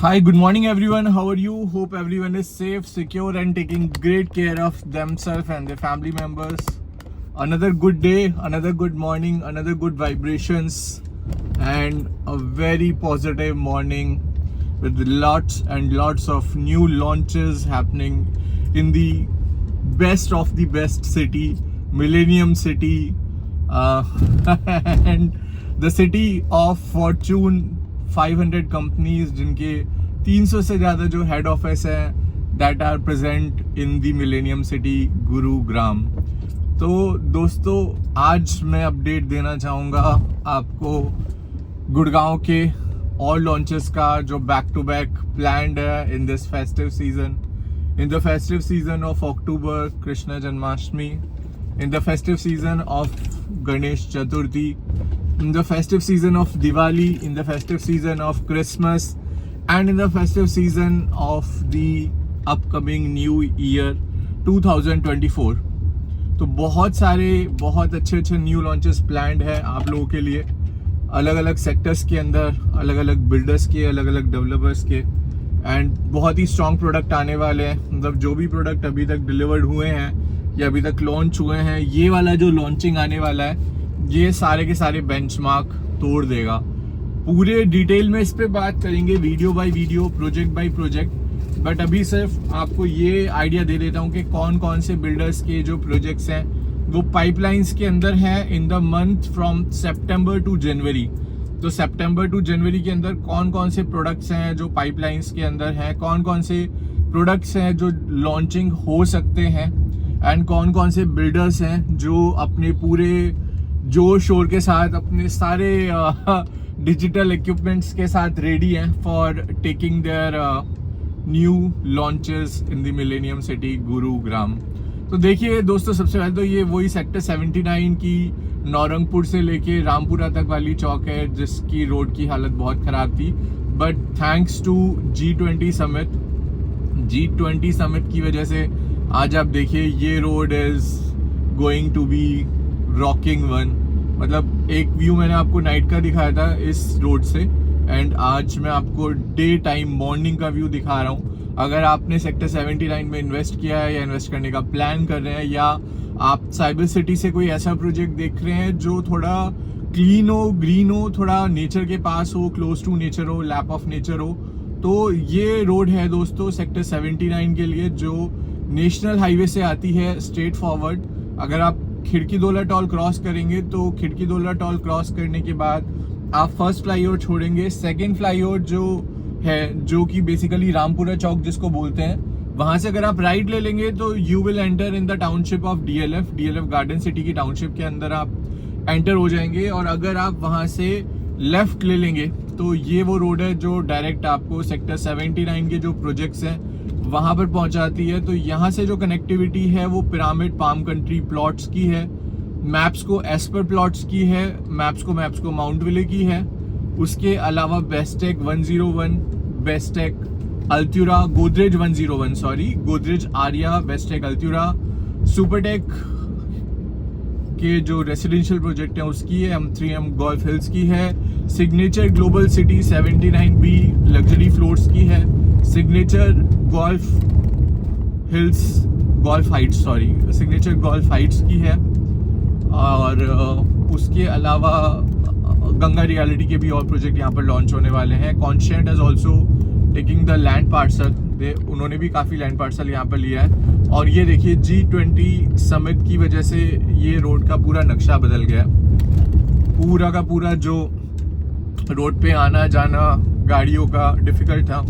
Hi, good morning everyone. How are you? Hope everyone is safe, secure and taking great care of themselves and their family members. Another good day, another good morning, another good vibrations and a very positive morning with lots and lots of new launches happening in the best city, Millennium City, and the city of Fortune 500 companies जिनके 300 से ज़्यादा जो head office है that are present in the millennium city Gurugram. तो दोस्तों आज मैं update देना चाहूँगा आपको गुड़गांव के और लॉन्चेस का जो बैक टू बैक प्लान्ड है in this festive season, in the festive season of October, Krishna Janmashtami, in the festive season of Ganesh Chaturthi, in the festive season of Diwali, in the festive season of Christmas and in the festive season of the upcoming new year 2024। तो बहुत सारे बहुत अच्छे new launches planned है आप लोगों के लिए, अलग अलग सेक्टर्स के अंदर, अलग अलग बिल्डर्स के, अलग अलग डेवलपर्स के, एंड बहुत ही स्ट्रॉन्ग प्रोडक्ट आने वाले हैं। मतलब जो भी प्रोडक्ट अभी तक डिलीवर्ड हुए हैं या अभी तक लॉन्च हुए हैं, ये वाला जो लॉन्चिंग आने वाला है ये सारे के सारे बेंचमार्क तोड़ देगा। पूरे डिटेल में इस पे बात करेंगे, video by video, project by project, but अभी सिर्फ आपको ये आइडिया दे देता हूँ कि कौन कौन से बिल्डर्स के जो प्रोजेक्ट्स हैं वो पाइपलाइंस के अंदर हैं in the month from September to January. तो सितंबर टू जनवरी के अंदर कौन कौन से प्रोडक्ट्स हैं जो पाइपलाइंस के अंदर हैं, कौन कौन से प्रोडक्ट्स हैं जो लॉन्चिंग हो सकते हैं, एंड कौन कौन से बिल्डर्स हैं जो अपने पूरे जोश शोर के साथ, अपने सारे डिजिटल इक्विपमेंट्स के साथ रेडी हैं for taking their new launches in the millennium city Gurugram. तो देखिए दोस्तों, सबसे पहले तो ये वही सेक्टर 79 की नौरंगपुर से लेके रामपुरा तक वाली चौक है जिसकी रोड की हालत बहुत ख़राब थी, but thanks to G20 summit की वजह से आज आप देखिए ये road is going to be rocking one. मतलब एक व्यू मैंने आपको नाइट का दिखाया था इस रोड से, एंड आज मैं आपको डे टाइम मॉर्निंग का व्यू दिखा रहा हूँ। अगर आपने सेक्टर 79 में इन्वेस्ट किया है या इन्वेस्ट करने का प्लान कर रहे हैं, या आप साइबर सिटी से कोई ऐसा प्रोजेक्ट देख रहे हैं जो थोड़ा क्लीन हो, ग्रीन हो, थोड़ा नेचर के पास हो, क्लोज टू नेचर हो, लैप ऑफ नेचर हो, तो ये रोड है दोस्तों सेक्टर 79 के लिए, जो नेशनल हाईवे से आती है स्ट्रेट फॉरवर्ड। अगर आप खिड़की दोला टॉल क्रॉस करेंगे तो खिड़की दोला टॉल क्रॉस करने के बाद आप फर्स्ट फ्लाईओवर छोड़ेंगे, सेकंड फ्लाईओवर जो है, जो कि बेसिकली रामपुरा चौक जिसको बोलते हैं, वहां से अगर आप राइट ले लेंगे तो you will enter in the township of DLF garden city की टाउनशिप के अंदर आप एंटर हो जाएंगे। और अगर आप वहां से लेफ्ट ले लेंगे तो ये वो रोड है जो डायरेक्ट आपको सेक्टर 79 के जो प्रोजेक्ट्स हैं वहां पर पहुंचाती है। तो यहाँ से जो कनेक्टिविटी है वो पिरामिड पाम कंट्री प्लॉट्स की है, मैप्स को एस्पर प्लॉट्स की है, मैप्स को माउंट विले की है। उसके अलावा Bestech 101, Bestech Altura, Godrej 101 sorry, Godrej Aria, Bestech Altura, Supertech के जो रेसिडेंशियल प्रोजेक्ट है उसकी है, M3M गोल्फ हिल्स की है, signature global city 79B luxury floors की है, signature golf hills, golf Heights sorry, signature golf Heights की है। और उसके अलावा गंगा रियलिटी के भी और प्रोजेक्ट यहाँ पर लॉन्च होने वाले हैं। Conscient is also taking the land parcel, उन्होंने भी काफ़ी लैंड पार्सल यहाँ पर लिया है। और ये देखिए G20 समिट की वजह से ये रोड का पूरा नक्शा बदल गया, पूरा का पूरा जो रोड पे आना जाना गाड़ियों का डिफिकल्ट था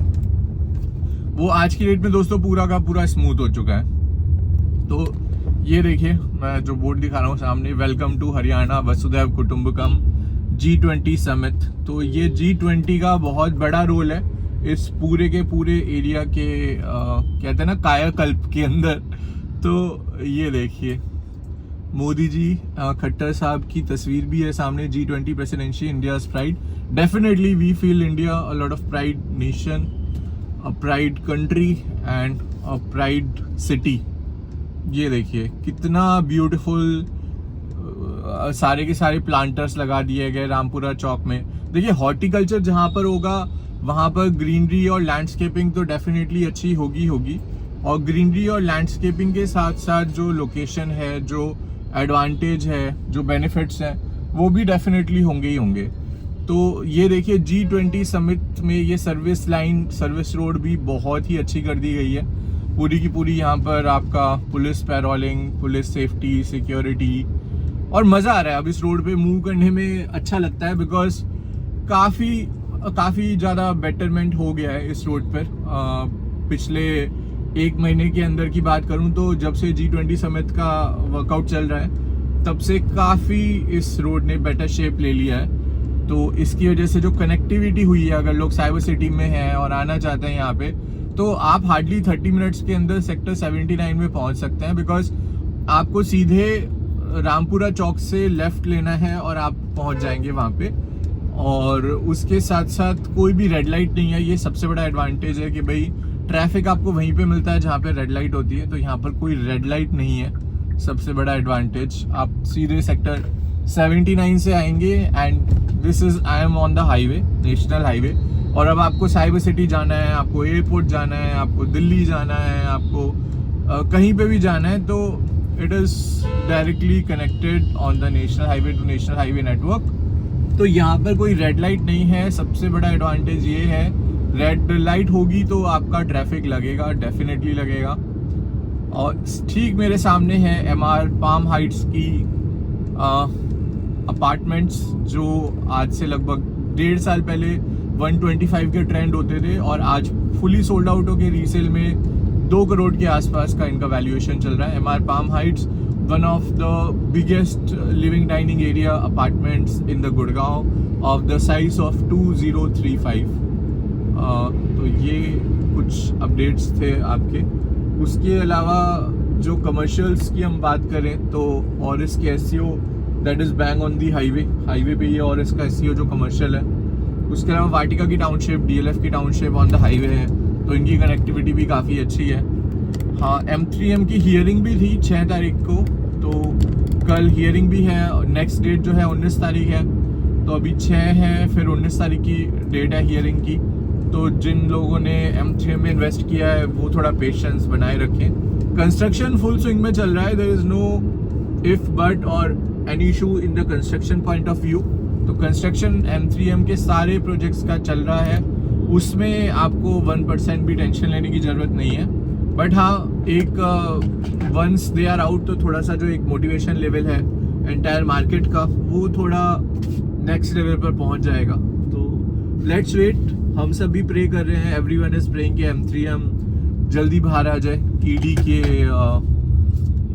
वो आज की डेट में दोस्तों पूरा का पूरा स्मूथ हो चुका है। तो ये देखिए मैं जो बोर्ड दिखा रहा हूँ सामने, वेलकम टू हरियाणा वसुधैव कुटुंबकम G20 समिट। तो ये G20 का बहुत बड़ा रोल है इस पूरे के पूरे एरिया के कहते हैं ना कायाकल्प के अंदर। तो ये देखिए मोदी जी, खट्टर साहब की तस्वीर भी है सामने, G20 presidency, India's pride. Definitely we feel India a lot of pride nation, a pride country and a pride city. ये देखिए कितना ब्यूटीफुल सारे के सारे प्लांटर्स लगा दिए गए रामपुरा चौक में। देखिए हॉर्टिकल्चर जहाँ पर होगा वहाँ पर ग्रीनरी और लैंडस्केपिंग तो डेफिनेटली अच्छी होगी और ग्रीनरी और लैंडस्केपिंग के साथ साथ जो लोकेशन है, जो एडवांटेज है, जो बेनिफिट्स हैं, वो भी डेफिनेटली होंगे ही होंगे। तो ये देखिए G20 समिट में ये सर्विस रोड भी बहुत ही अच्छी कर दी गई है, पूरी की पूरी। यहाँ पर आपका पुलिस पैरोलिंग, पुलिस सेफ्टी, सिक्योरिटी, और मज़ा आ रहा है। अब इस रोड पे मूव करने में अच्छा लगता है बिकॉज काफ़ी ज़्यादा बेटरमेंट हो गया है इस रोड पर। पिछले 1 महीने के अंदर की बात करूं तो जब से G20 समिट का वर्कआउट चल रहा है तब से काफ़ी इस रोड ने बेटर शेप ले लिया है। तो इसकी वजह से जो कनेक्टिविटी हुई है, अगर लोग साइबर सिटी में हैं और आना चाहते हैं यहाँ पे, तो आप हार्डली 30 मिनट्स के अंदर सेक्टर 79 में पहुँच सकते हैं बिकॉज आपको सीधे रामपुरा चौक से लेफ्ट लेना है और आप पहुँच जाएंगे वहाँ पे। और उसके साथ साथ कोई भी रेड लाइट नहीं है, ये सबसे बड़ा एडवांटेज है कि भाई ट्रैफिक आपको वहीं पे मिलता है जहाँ पे रेड लाइट होती है, तो यहाँ पर कोई रेड लाइट नहीं है, सबसे बड़ा एडवांटेज। आप सीधे सेक्टर 79 से आएंगे and I am on the highway, national highway. और अब आपको साइबर सिटी जाना है, आपको एयरपोर्ट जाना है, आपको दिल्ली जाना है, आपको कहीं पे भी जाना है, तो it is directly connected on the national highway to national highway network. तो यहाँ पर कोई रेड लाइट नहीं है, सबसे बड़ा एडवांटेज ये है। रेड लाइट होगी तो आपका ट्रैफिक लगेगा, डेफिनेटली लगेगा। और ठीक मेरे सामने है MR पाम हाइट्स की अपार्टमेंट्स, जो आज से लगभग 1.5 साल पहले 125 के ट्रेंड होते थे और आज फुली सोल्ड आउट हो के रीसेल में 2 करोड़ के आसपास का इनका वैल्यूएशन चल रहा है। MR palm Heights, one of the biggest living dining area apartments in the Gurgaon of the size of 2035। तो ये कुछ अपडेट्स थे आपके। उसके अलावा जो कमर्शियल्स की हम बात करें तो और इसके SEO that is bang on the highway पे ये और इसका SEO जो कमर्शियल है। उसके अलावा वाटिका की टाउनशिप, DLF की टाउनशिप ऑन द हाईवे है, तो इनकी कनेक्टिविटी भी काफ़ी अच्छी है। हाँ, M3M की हियरिंग भी थी 6 तारीख को, तो कल हियरिंग भी है। नेक्स्ट डेट जो है 19 तारीख है, तो अभी 6 है, फिर 19 तारीख की डेट है हियरिंग की। तो जिन लोगों ने M3M में इन्वेस्ट किया है वो थोड़ा पेशेंस बनाए रखें। कंस्ट्रक्शन फुल स्विंग में चल रहा है, there is no if but और any issue in the construction point of view. तो कंस्ट्रक्शन M3M के सारे प्रोजेक्ट्स का चल रहा है, उसमें आपको 1% भी टेंशन लेने की ज़रूरत नहीं है। बट हाँ, एक वंस दे आर आउट तो थोड़ा सा जो एक मोटिवेशन लेवल है एंटायर मार्केट का, वो थोड़ा नेक्स्ट लेवल पर पहुंच जाएगा। तो लेट्स वेट। हम सब भी प्रे कर रहे हैं, एवरीवन इज प्रेइंग कि M3M जल्दी बाहर आ जाए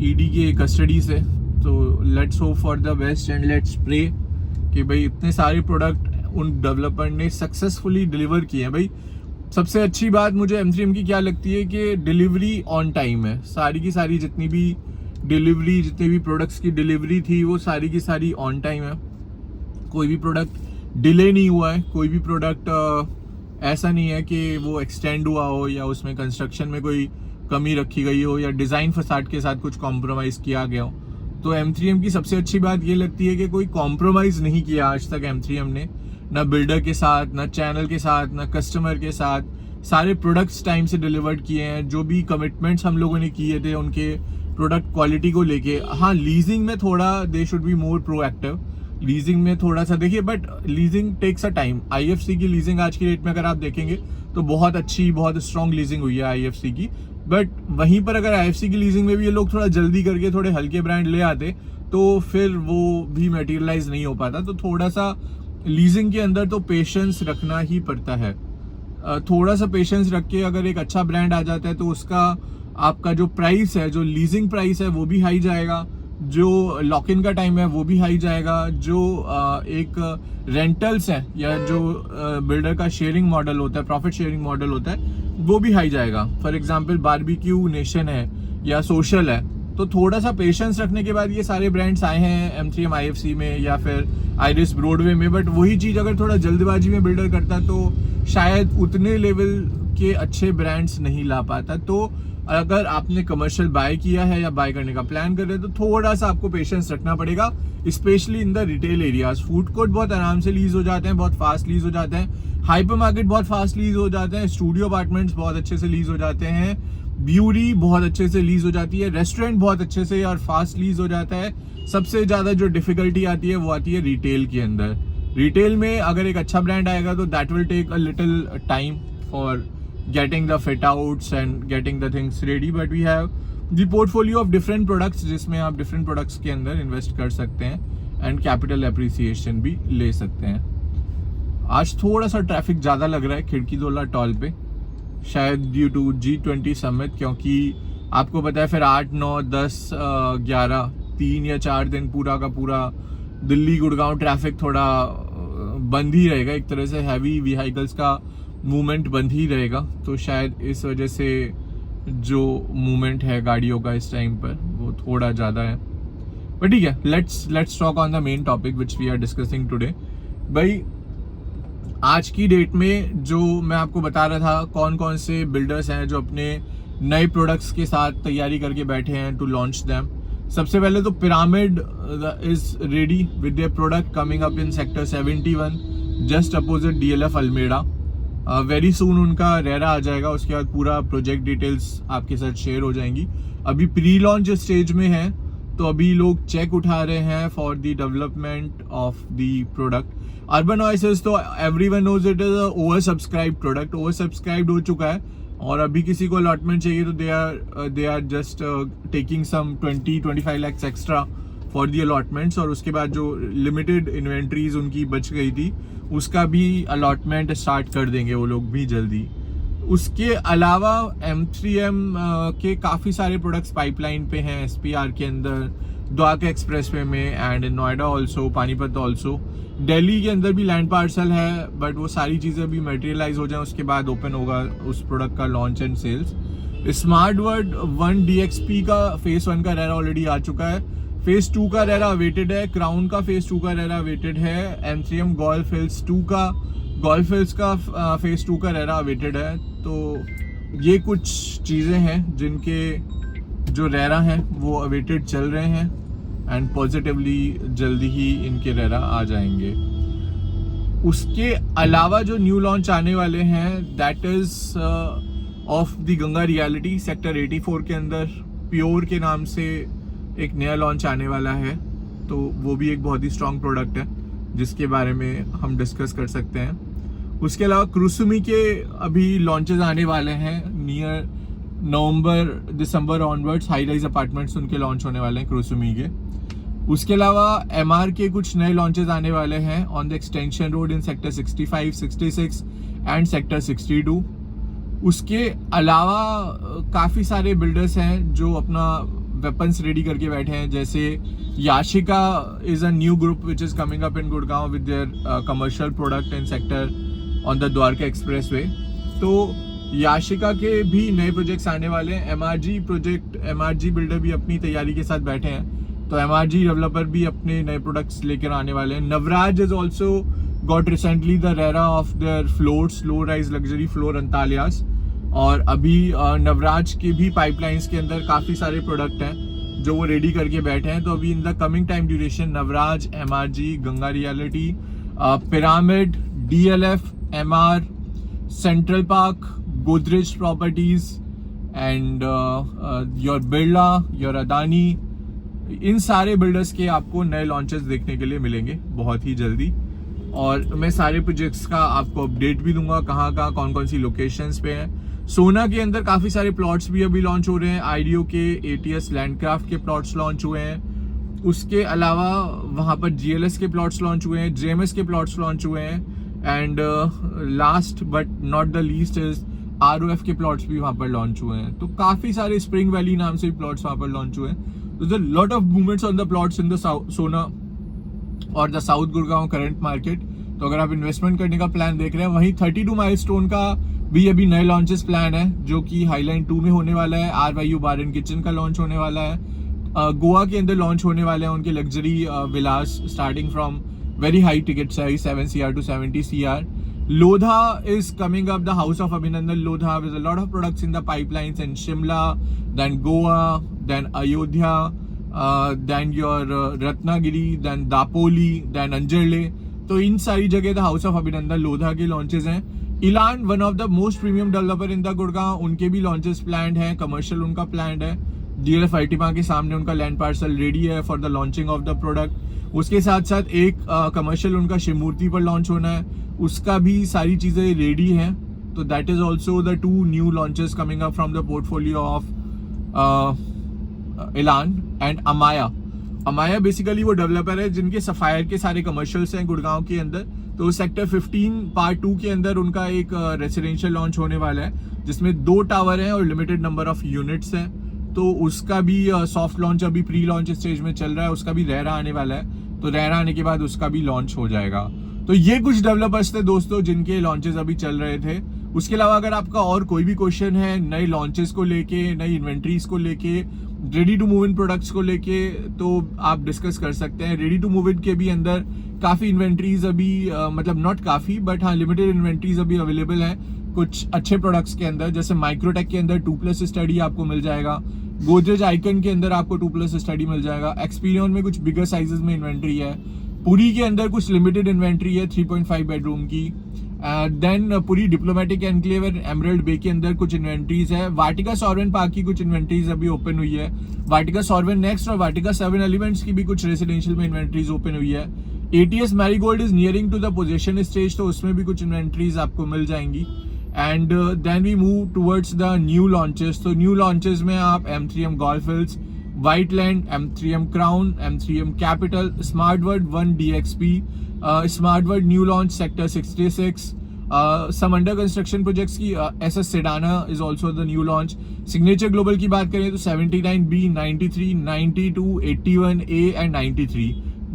ईडी के कस्टडी से। तो let's hope for the best and let's pray कि भाई इतने सारे प्रोडक्ट उन डेवलपर ने सक्सेसफुली डिलीवर किए हैं। भाई सबसे अच्छी बात मुझे M3M की क्या लगती है कि डिलीवरी ऑन टाइम है। सारी की सारी जितनी भी प्रोडक्ट्स की डिलीवरी थी वो सारी की सारी ऑन टाइम है। कोई भी प्रोडक्ट डिले नहीं हुआ है, कोई भी प्रोडक्ट ऐसा नहीं है कि वो एक्सटेंड हुआ हो या उसमें कंस्ट्रक्शन में कोई कमी रखी गई हो या डिज़ाइन फसाड के साथ कुछ कॉम्प्रोमाइज़ किया गया हो। तो M3M की सबसे अच्छी बात ये लगती है कि कोई कॉम्प्रोमाइज़ नहीं किया आज तक M3M ने, ना बिल्डर के साथ, ना चैनल के साथ, ना कस्टमर के साथ। सारे प्रोडक्ट्स टाइम से डिलीवर्ड किए हैं। जो भी कमिटमेंट्स हम लोगों ने किए थे उनके प्रोडक्ट क्वालिटी को लेके। हाँ, लीजिंग में थोड़ा they should be more proactive. Leasing में थोड़ा सा देखिए, but leasing takes a time. IFC की लीजिंग आज की डेट में अगर आप देखेंगे तो बहुत अच्छी, बहुत स्ट्रॉन्ग लीजिंग हुई है IFC की। बट वहीं पर अगर IFC की लीजिंग में भी ये लोग थोड़ा जल्दी करके थोड़े हल्के ब्रांड ले आते तो फिर वो भी मटेरियलाइज नहीं हो पाता। तो थोड़ा सा लीजिंग के अंदर तो पेशेंस रखना ही पड़ता है। थोड़ा सा पेशेंस रख के अगर एक अच्छा ब्रांड आ जाता है तो उसका आपका जो प्राइस है, जो लीजिंग प्राइस है वो भी हाई जाएगा, जो लॉक इन का टाइम है वो भी हाई जाएगा, जो एक रेंटल्स है या जो बिल्डर का शेयरिंग मॉडल होता है, प्रॉफिट शेयरिंग मॉडल होता है, वो भी हाई जाएगा। फॉर एग्जांपल बारबेक्यू नेशन है या सोशल है। तो थोड़ा सा पेशेंस रखने के बाद ये सारे ब्रांड्स आए हैं M3M IFC में या फिर आइरिस ब्रॉडवे में। बट वही चीज़ अगर थोड़ा जल्दबाजी में बिल्डर करता तो शायद उतने लेवल के अच्छे ब्रांड्स नहीं ला पाता। तो अगर आपने कमर्शियल बाय किया है या बाय करने का प्लान कर रहे हैं तो थोड़ा सा आपको पेशेंस रखना पड़ेगा, specially in the retail areas. Food court बहुत आराम से लीज हो जाते हैं, बहुत फास्ट लीज हो जाते हैं, हाइपर मार्केट बहुत फास्ट लीज हो जाते हैं, स्टूडियो अपार्टमेंट्स बहुत अच्छे से लीज हो जाते हैं, ब्यूरी बहुत अच्छे से लीज हो जाती है, रेस्टोरेंट बहुत अच्छे से और फास्ट लीज हो जाता है। सबसे ज्यादा जो डिफिकल्टी आती है वो आती है रिटेल के अंदर। रिटेल में अगर एक अच्छा ब्रांड आएगा तो that will take a little time for getting the fit outs and getting the things ready, but we have the portfolio of different products जिसमें आप डिफरेंट प्रोडक्ट्स के अंदर इन्वेस्ट कर सकते हैं एंड कैपिटल एप्रिसिएशन भी ले सकते हैं। आज थोड़ा सा ट्रैफिक ज़्यादा लग रहा है खिड़कीदोला टॉल पे, शायद ड्यू टू G20 समिट, क्योंकि आपको पता है फिर 8, 9, 10, 11 3 या 4 दिन पूरा का पूरा दिल्ली गुड़गांव ट्रैफिक थोड़ा बंद ही रहेगा, एक तरह से हैवी व्हीकल्स का मूवमेंट बंद ही रहेगा। तो शायद इस वजह से जो मूवमेंट है गाड़ियों का इस टाइम पर वो थोड़ा ज़्यादा है। बट ठीक है, let's talk on the main topic which we are discussing today. भाई आज की डेट में जो मैं आपको बता रहा था कौन कौन से बिल्डर्स हैं जो अपने नए प्रोडक्ट्स के साथ तैयारी करके बैठे हैं टू लॉन्च दैम। सबसे पहले तो Pyramid is ready with their product coming up in sector 71 just opposite DLF Alameda. Very soon उनका रेरा आ जाएगा, उसके बाद पूरा प्रोजेक्ट डिटेल्स आपके साथ शेयर हो जाएंगी। अभी प्री लॉन्च स्टेज में है, तो अभी लोग चेक उठा रहे हैं for the development of the product. Urban Oasis तो everyone knows it is a oversubscribe product, oversubscribe हो चुका है और अभी किसी को अलॉटमेंट चाहिए तो they are just taking some 20-25 lakhs extra for the allotments, और उसके बाद जो लिमिटेड इन्वेंट्रीज उनकी बच गई थी उसका भी अलॉटमेंट स्टार्ट कर देंगे वो लोग भी जल्दी। उसके अलावा M3M के काफ़ी सारे प्रोडक्ट्स पाइपलाइन पे हैं SPR के अंदर, द्वारका एक्सप्रेसवे में and in Noida also, Panipat also. Delhi के अंदर भी लैंड पार्सल है, बट वो सारी चीज़ें अभी मटेरियलाइज हो जाए उसके बाद ओपन होगा उस प्रोडक्ट का launch and sales. Smart world 1 DXP का फेज 1 का रेरा ऑलरेडी आ चुका है, फेज 2 का रेरा अवेटेड है, क्राउन का फेज 2 का रेरा अवेटेड है, M3M गोल्फ हिल्स 2 का फेज 2 का रेरा अवेटेड है। तो ये कुछ चीज़ें हैं जिनके जो रेरा हैं वो अवेटेड चल रहे हैं एंड पॉजिटिवली जल्दी ही इनके रेरा आ जाएंगे। उसके अलावा जो न्यू लॉन्च आने वाले हैं that is of the Ganga reality sector 84 के अंदर प्योर के नाम से एक नया लॉन्च आने वाला है, तो वो भी एक बहुत ही स्ट्रॉन्ग प्रोडक्ट है जिसके बारे में हम डिस्कस कर सकते हैं। उसके अलावा क्रूसुमी के अभी लॉन्चेस आने वाले हैं नियर नवंबर-दिसंबर ऑनवर्ड्स, हाई राइज अपार्टमेंट्स उनके लॉन्च होने वाले हैं क्रूसुमी के। उसके अलावा MR के कुछ नए लॉन्चेस आने वाले हैं on the extension road in sector 65, 66 and sector 62। उसके अलावा काफ़ी सारे बिल्डर्स हैं जो अपना वेपन्स रेडी करके बैठे हैं, जैसे Yashika is a new group which is coming up in Gurgaon with their commercial product in sector on the Dwarka expressway. तो याशिका के भी नए प्रोजेक्ट्स आने वाले हैं। MRG बिल्डर भी अपनी तैयारी के साथ बैठे हैं, तो MRG डेवलपर भी अपने नए प्रोडक्ट्स लेकर आने वाले हैं। Navraj is also got recently the RERA of their floors, low rise luxury floor अंतालियास, और अभी नवराज के भी पाइपलाइंस के अंदर काफ़ी सारे प्रोडक्ट हैं जो वो रेडी करके बैठे हैं। तो अभी in the coming time duration Navraj, MRG, Ganga Realty, Pyramid, DLF, MR, Central Park, Godrej Properties and your Birla, your Adani, इन सारे बिल्डर्स के आपको नए लॉन्चेस देखने के लिए मिलेंगे बहुत ही जल्दी। और मैं सारे प्रोजेक्ट्स का आपको अपडेट भी दूंगा, कहाँ कौन कौन सी लोकेशंस पे हैं। सोना के अंदर काफ़ी सारे प्लॉट्स भी अभी लॉन्च हो रहे हैं, IDO के, ATS लैंडक्राफ्ट के प्लॉट्स लॉन्च हुए हैं। उसके अलावा वहाँ पर GLS के प्लॉट्स लॉन्च हुए हैं, JMS के प्लॉट्स लॉन्च हुए हैं, and last but not the least is ROF के प्लॉट्स भी वहाँ पर लॉन्च हुए हैं। तो काफ़ी सारे स्प्रिंग वैली नाम से भी प्लॉट्स वहाँ पर लॉन्च हुए हैं। There's a lot of movements on the plots in the Sona और the south Gurgaon current market. तो अगर आप इन्वेस्टमेंट करने का प्लान देख रहे हैं, वहीं 32 माइलस्टोन का भी अभी नए लॉन्चेस प्लान है जो कि हाईलाइन 2 में होने वाला है। RYU बार एंड किचन का लॉन्च होने वाला है। गोवा के अंदर लॉन्च होने वाले हैं उनके luxury Vilas starting from very high ticket size 7 CR to 70 CR। Lodha is coming up, the house of Abhinandan Lodha, with a lot of products in the pipelines in Shimla, then Goa, then Ayodhya, then your Ratnagiri, then Dapoli, then Anjarle. तो इन सारी जगह the house of अभिनंदन लोधा के launches हैं. इलान one of the most premium developer in the Gurgaon, उनके भी launches planned हैं, commercial उनका प्लान्ड है. DLF अल्टिमा के सामने उनका लैंड पार्सल रेडी है for the launching of the product. उसके साथ साथ एक कमर्शियल उनका शिवमूर्ति पर लॉन्च होना है, उसका भी सारी चीज़ें रेडी हैं. तो that is also the 2 new launches coming up from the portfolio of इलान and Amaya. Amaya basically वो डेवलपर है जिनके सफायर के सारे कमर्शियल्स हैं गुड़गांव के अंदर. तो सेक्टर 15 पार्ट 2 के अंदर उनका एक रेसिडेंशियल लॉन्च होने वाला है जिसमें 2 टावर हैं और लिमिटेड नंबर ऑफ यूनिट्स हैं. तो उसका भी सॉफ्ट लॉन्च अभी प्री लॉन्च स्टेज में चल रहा है, उसका भी रेरा आने वाला है. तो रेरा आने के बाद उसका भी लॉन्च हो जाएगा. तो ये कुछ डेवलपर्स थे दोस्तों जिनके लॉन्चेस अभी चल रहे थे. उसके अलावा अगर आपका और कोई भी क्वेश्चन है नए लॉन्चेस को लेके, नई इन्वेंट्रीज को लेके, ready to move in products को लेके, तो आप डिस्कस कर सकते हैं. रेडी टू मूव इन के भी अंदर काफ़ी इन्वेंट्रीज अभी मतलब नॉट काफ़ी बट हाँ लिमिटेड इन्वेंट्रीज अभी अवेलेबल हैं कुछ अच्छे प्रोडक्ट्स के अंदर. जैसे माइक्रोटेक के अंदर 2+ स्टडी आपको मिल जाएगा, गोदरेज आइकन के अंदर आपको 2+ स्टडी मिल जाएगा, एक्सपीरियन में कुछ बिगर साइजेस में इन्वेंट्री है, पुरी के अंदर कुछ लिमिटेड इन्वेंट्री है 3.5 बेडरूम की. देन पूरी डिप्लोमेटिक एनक्लेव एंड एमरल्ड बे के अंदर कुछ इन्वेंट्रीज है. वाटिका सॉर्वेन पार्क की कुछ इन्वेंट्रीज अभी ओपन हुई है. वाटिका सॉर्वेन नेक्स्ट और वाटिका 7 एलिमेंट्स की भी कुछ रेसिडेंशियल में इन्वेंट्रीज ओपन हुई है. ATS Marigold is nearing to the position stage, तो उसमें भी कुछ इन्वेंट्रीज आपको मिल जाएंगी. And then we move towards the new launches. तो न्यू लॉन्चेस में आप M3M Golf Hills, Whiteland, M3M Crown, M3M Capital, Smart world 1 DXP, Smart World new launch sector 66, some under construction projects की SS Cendana is also the new launch. Signature Global की बात करें तो 79B, 93, 92, 81A and 93.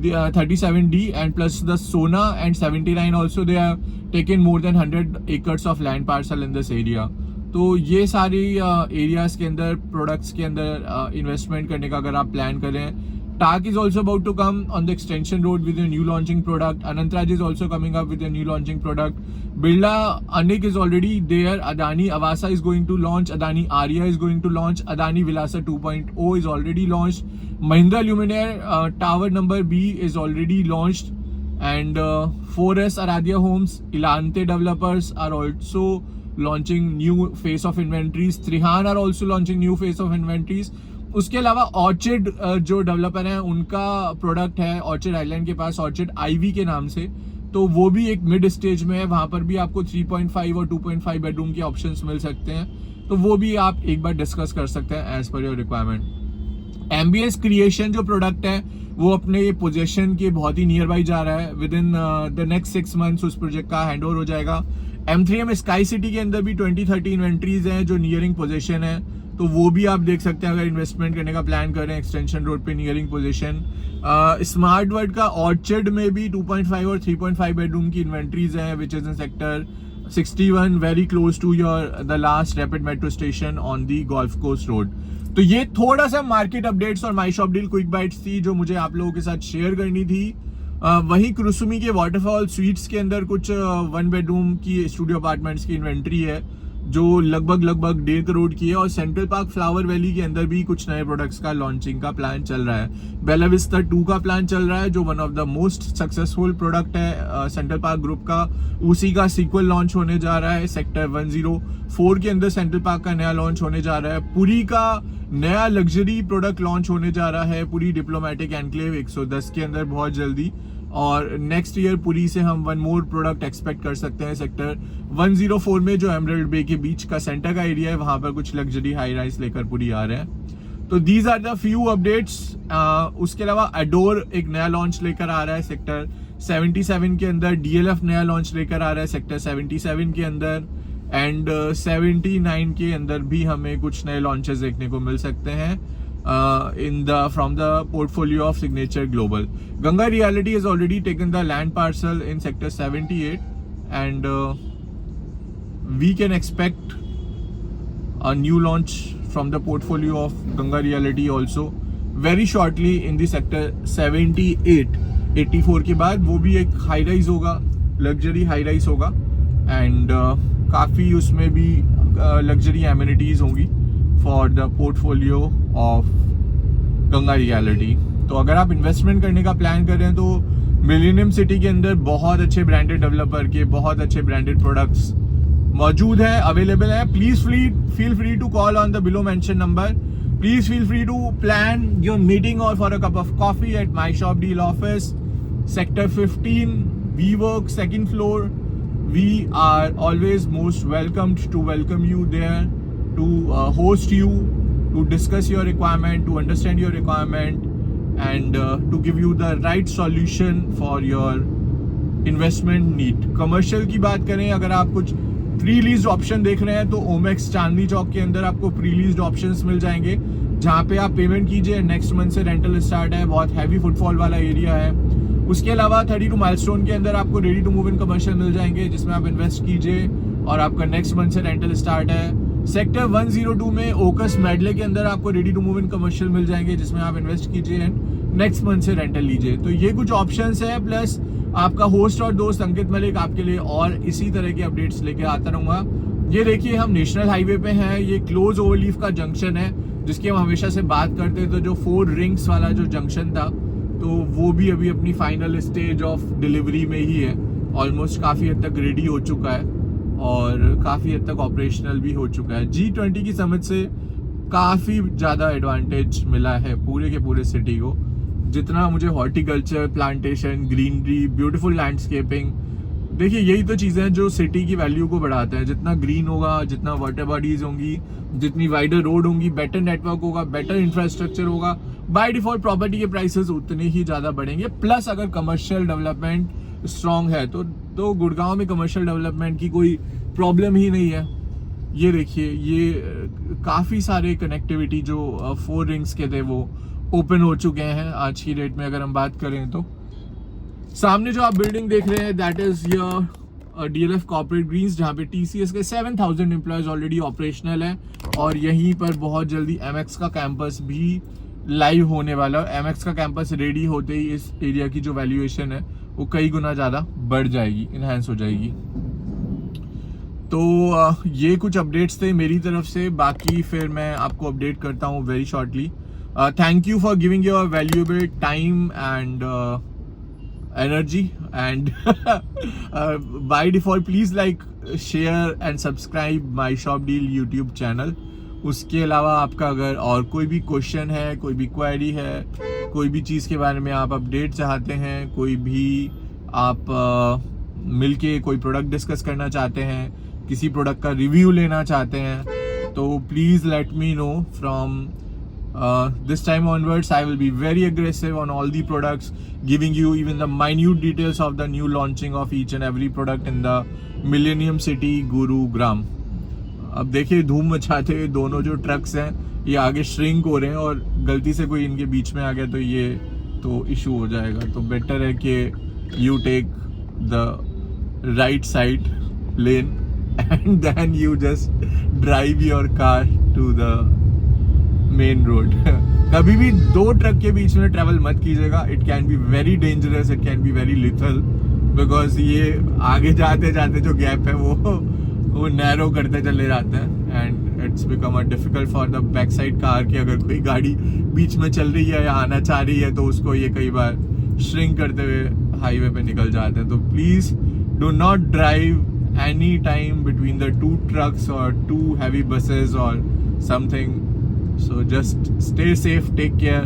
37D and plus the Sona and 79 also they have taken more than 100 acres of land parcel in this area. तो ये सारी areas के अंदर products के अंदर इन्वेस्टमेंट करने का अगर आप प्लान करें. TARC is also about to come on the extension road with a new launching product. Anantraj is also coming up with a new launching product. Birla Anik is already there. Adani Avasa is going to launch. Adani Arya is going to launch. Adani Vilasa 2.0 is already launched. Mahindra Luminaire Tower number B is already launched. And 4S Aradhya Homes, Elante developers are also launching new phase of inventories. Trihan are also launching new phase of inventories. उसके अलावा orchid जो developer हैं उनका product है orchid island के पास, orchid IV के नाम से. तो वो भी एक मिड स्टेज में है, वहाँ पर भी आपको 3.5 और 2.5 बेडरूम के ऑप्शंस मिल सकते हैं. तो वो भी आप एक बार डिस्कस कर सकते हैं as per your requirement. Ambience creation जो प्रोडक्ट है वो अपने पोजीशन के बहुत ही नियर बाई जा रहा है. With in the next 6 months उस प्रोजेक्ट का हैंड ओवर हो जाएगा. M3M स्काई सिटी के अंदर भी 20-30 इन्वेंट्रीज हैं जो नियरिंग पोजीशन है, तो वो भी आप देख सकते हैं अगर इन्वेस्टमेंट करने का प्लान कर रहे हैं. एक्सटेंशन रोड पे नियरिंग पोजीशन. स्मार्ट वर्ल्ड का ऑर्चिड में भी 2.5 और 3.5 बेडरूम की इन्वेंट्रीज हैं which is in sector 61 very close to your the last rapid metro station on the golf कोस्ट रोड. तो ये थोड़ा सा मार्केट अपडेट्स और my shop deal quick bites थी जो मुझे आप लोगों के साथ शेयर करनी थी. वहीं कुरुसुमी के वाटरफॉल स्वीट्स के अंदर कुछ 1 बेडरूम की स्टूडियो अपार्टमेंट्स की इन्वेंट्री है जो लगभग 1.5 करोड़ की है. और सेंट्रल पार्क फ्लावर वैली के अंदर भी कुछ नए प्रोडक्ट्स का लॉन्चिंग का प्लान चल रहा है. बेला विस्टा 2 का प्लान चल रहा है जो one of the most successful product है सेंट्रल पार्क ग्रुप का. उसी का सीक्वल लॉन्च होने जा रहा है सेक्टर 104 के अंदर. सेंट्रल पार्क का नया लॉन्च होने जा रहा है. पुरी का नया लग्जरी प्रोडक्ट लॉन्च होने जा रहा है पुरी डिप्लोमेटिक एनक्लेव 110 के अंदर बहुत जल्दी. और नेक्स्ट ईयर पुरी से हम 1 मोर प्रोडक्ट एक्सपेक्ट कर सकते हैं सेक्टर 104 में जो एमरल्ड बे के बीच का सेंटर का एरिया है, वहां पर कुछ लग्जरी हाई राइज लेकर पुरी आ रहे हैं. तो these are the few updates. उसके अलावा एडोर एक नया लॉन्च लेकर आ रहा है सेक्टर 77 के अंदर. DLF नया लॉन्च लेकर आ रहा है सेक्टर 77 के अंदर. एंड 79 के अंदर भी हमें कुछ नए लॉन्चेस देखने को मिल सकते हैं from the portfolio of Signature Global. Ganga Realty has already taken the land parcel in sector 78 and we can expect a new launch from the portfolio of Ganga Realty also very shortly in the sector 78. 84 के बाद वो भी एक high rise होगा, luxury high rise होगा. And काफ़ी उसमें भी लग्जरी एमिनिटीज़ होंगी for the portfolio of Ganga reality. तो अगर आप इन्वेस्टमेंट करने का प्लान कर रहे हैं तो मिलेनियम सिटी के अंदर बहुत अच्छे ब्रांडेड डेवलपर के बहुत अच्छे ब्रांडेड प्रोडक्ट्स मौजूद है, अवेलेबल है। Please feel free to call on the below mention number. Please feel free to plan your meeting और for a cup of coffee at my shop deal office, sector 15, WeWork, second floor. We are always most welcomed to welcome you there, to host you, to discuss your requirement, to understand your requirement, and to give you the right solution for your investment need. Commercial की बात करें, अगर आप कुछ pre leased option देख रहे हैं तो ओमेक्स चांदनी चौक के अंदर आपको प्री लीज्ड ऑप्शंस मिल जाएंगे, जहां पे आप पेमेंट कीजिए, नेक्स्ट मंथ से रेंटल स्टार्ट है, बहुत हैवी फुटफॉल वाला एरिया है। उसके अलावा 32 माइलस्टोन के अंदर आपको ready to move in commercial मिल जाएंगे, जिसमें आप इन्वेस्ट कीजिए और आपका नेक्स्ट मंथ से रेंटल स्टार्ट है। सेक्टर 102 में ओकस मेडले के अंदर आपको ready to move in commercial मिल जाएंगे, जिसमें आप इन्वेस्ट कीजिए एंड नेक्स्ट मंथ से रेंटल लीजिए। तो ये कुछ ऑप्शंस है, प्लस आपका होस्ट और दोस्त अंकित मलिक आपके लिए और इसी तरह के अपडेट्स लेके आता रहूंगा। ये देखिए, हम नेशनल हाईवे पे हैं, ये क्लोज ओवरलीफ का जंक्शन है, जिसकी हम हमेशा से बात करते थे। तो जो 4 रिंग्स वाला जो जंक्शन था, तो वो भी अभी अपनी फाइनल स्टेज ऑफ डिलीवरी में ही है। ऑलमोस्ट काफ़ी हद तक रेडी हो चुका है और काफ़ी हद तक ऑपरेशनल भी हो चुका है। G20 की समझ से काफ़ी ज़्यादा एडवांटेज मिला है पूरे के पूरे सिटी को। जितना मुझे horticulture, plantation, greenery, beautiful landscaping, देखिए यही तो चीज़ें हैं जो सिटी की वैल्यू को बढ़ाते हैं। जितना ग्रीन होगा, जितना वाटर बॉडीज होंगी, जितनी वाइडर रोड होंगी, बेटर नेटवर्क होगा, बेटर इंफ्रास्ट्रक्चर होगा, बाय डिफॉल्ट प्रॉपर्टी के प्राइसेस उतने ही ज़्यादा बढ़ेंगे। प्लस अगर कमर्शियल डेवलपमेंट स्ट्रॉन्ग है तो गुड़गांव में कमर्शियल डेवलपमेंट की कोई प्रॉब्लम ही नहीं है। ये देखिए, ये काफ़ी सारे कनेक्टिविटी जो 4 रिंग्स के थे वो ओपन हो चुके हैं आज की डेट में। अगर हम बात करें तो सामने जो आप बिल्डिंग देख रहे हैं, that is your DLF corporate greens, जहाँ पे TCS के 7000 एम्प्लॉयज ऑलरेडी ऑपरेशनल है। और यहीं पर बहुत जल्दी MX का कैंपस भी लाइव होने वाला है। MX का कैंपस रेडी होते ही इस एरिया की जो वैल्यूएशन है वो कई गुना ज़्यादा बढ़ जाएगी, इन्हांस हो जाएगी। तो ये कुछ अपडेट्स थे मेरी तरफ से, बाकी फिर मैं आपको अपडेट करता हूँ very shortly. Thank you for giving your valuable time and energy, and by default please like, share and subscribe my shop deal YouTube channel। उसके अलावा आपका अगर और कोई भी क्वेश्चन है, कोई भी क्वेरी है, कोई भी चीज़ के बारे में आप अपडेट चाहते हैं, कोई भी आप मिलके कोई प्रोडक्ट डिस्कस करना चाहते हैं, किसी प्रोडक्ट का रिव्यू लेना चाहते हैं, तो please let me know from this time onwards. I will be very aggressive on all the products, giving you even the minute details of the new launching of each and every product in the Millennium City Gurugram। अब देखिए, धूम मचाते हुए दोनों जो trucks हैं ये आगे श्रिंक हो रहे हैं, और गलती से कोई इनके बीच में आ गया तो ये तो इशू हो जाएगा। तो बेटर है कि you take the right side lane and then you just drive your car to the main road. कभी भी 2 ट्रक के बीच में ट्रैवल मत कीजिएगा। It can be very dangerous, it can be very lethal, because ये आगे जाते जाते जो गैप है वो नैरो करते चले जाते हैं, and it's become a difficult for the back side car कि अगर कोई गाड़ी बीच में चल रही है या आना चाह रही है तो उसको ये कई बार श्रिंक करते हुए हाईवे पे निकल जाते हैं। तो please do not drive any time between the 2 trucks और 2 हैवी बसेस और something. So just stay safe, take care,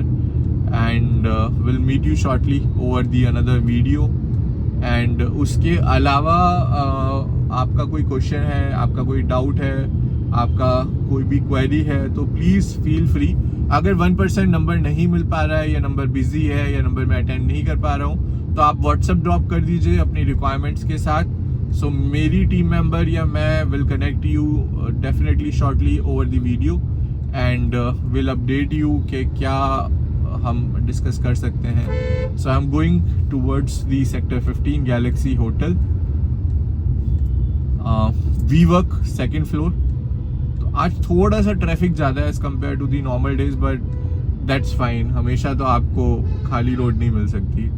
and we'll meet you shortly over the another video। And उसके अलावा आपका कोई क्वेश्चन है, आपका कोई डाउट है, आपका कोई भी क्वेरी है, तो प्लीज़ फील फ्री। अगर 1% नंबर नहीं मिल पा रहा है, या नंबर बिजी है, या नंबर मैं अटेंड नहीं कर पा रहा हूँ, तो आप व्हाट्सएप ड्रॉप कर दीजिए अपनी रिक्वायरमेंट्स के साथ। सो मेरी टीम मेंबर या मैं will connect you definitely shortly over the video, and will update you कि क्या हम डिस्कस कर सकते हैं। So I am going towards the sector 15 Galaxy Hotel, WeWork 2nd floor. तो आज थोड़ा सा ट्रैफिक ज़्यादा है as compare to the normal days, but that's fine. हमेशा तो आपको खाली रोड नहीं मिल सकती।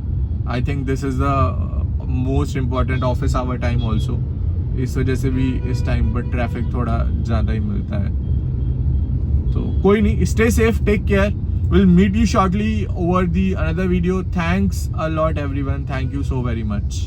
I think this is the most important office hour time also. इस वजह से भी इस टाइम पर ट्रैफिक थोड़ा ज़्यादा ही मिलता है। तो कोई नहीं, stay safe, take care, will meet you shortly over the another video. Thanks a lot everyone, thank you so very much.